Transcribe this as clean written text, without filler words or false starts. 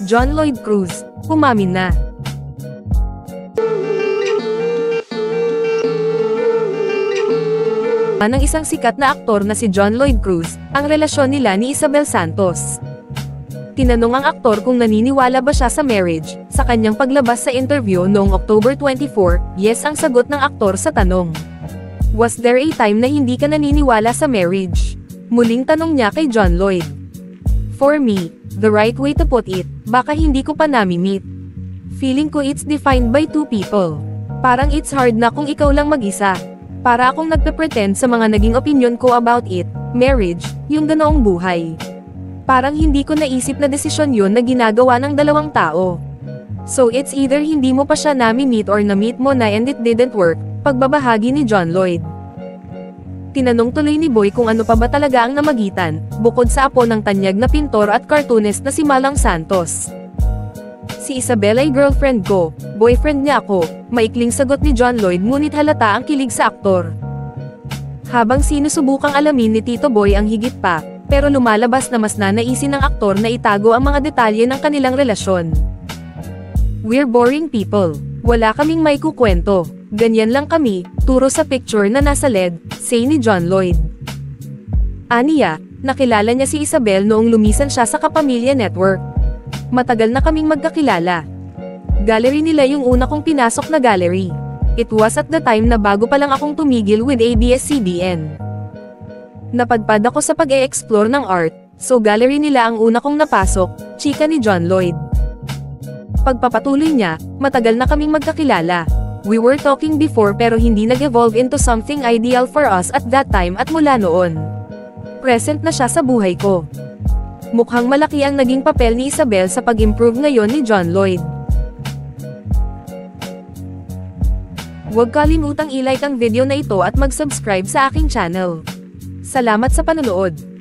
John Lloyd Cruz, umamin na. Ng isang sikat na aktor na si John Lloyd Cruz, ang relasyon nila ni Isabel Santos. Tinanong ang aktor kung naniniwala ba siya sa marriage, sa kanyang paglabas sa interview noong October 24, yes ang sagot ng aktor sa tanong. Was there a time na hindi ka naniniwala sa marriage? Muling tanong niya kay John Lloyd. For me, the right way to put it, baka hindi ko pa nami-meet. Feeling ko it's defined by two people. Parang it's hard na kung ikaw lang mag-isa. Para akong nagpe-pretend sa mga naging opinion ko about it, marriage, yung ganoong buhay. Parang hindi ko naisip na desisyon yun na ginagawa ng dalawang tao. So it's either hindi mo pa siya nami-meet or na-meet mo na and it didn't work, pagbabahagi ni John Lloyd. Tinanong tuloy ni Boy kung ano pa ba talaga ang namagitan, bukod sa apo ng tanyag na pintor at cartoonist na si Malang Santos. Si Isabel ay girlfriend ko, boyfriend niya ako, maikling sagot ni John Lloyd ngunit halata ang kilig sa aktor. Habang sinusubukang alamin ni Tito Boy ang higit pa, pero lumalabas na mas nanaisin ng aktor na itago ang mga detalye ng kanilang relasyon. We're boring people. Wala kaming may kukwento. Ganyan lang kami, turo sa picture na nasa LED, say ni John Lloyd. Aniya, nakilala niya si Isabel noong lumisan siya sa Kapamilya Network. Matagal na kaming magkakilala. Gallery nila yung una kong pinasok na gallery. It was at the time na bago pa lang akong tumigil with ABS-CBN. Napadpad ako sa pag-e-explore ng art, so gallery nila ang una kong napasok, chika ni John Lloyd. Pagpapatuloy niya, matagal na kaming magkakilala. We were talking before pero hindi nag-evolve into something ideal for us at that time at mula noon. Present na siya sa buhay ko. Mukhang malaki ang naging papel ni Isabel sa pag-improve ngayon ni John Lloyd. Huwag kalimutang i-like ang video na ito at mag-subscribe sa aking channel. Salamat sa panonood.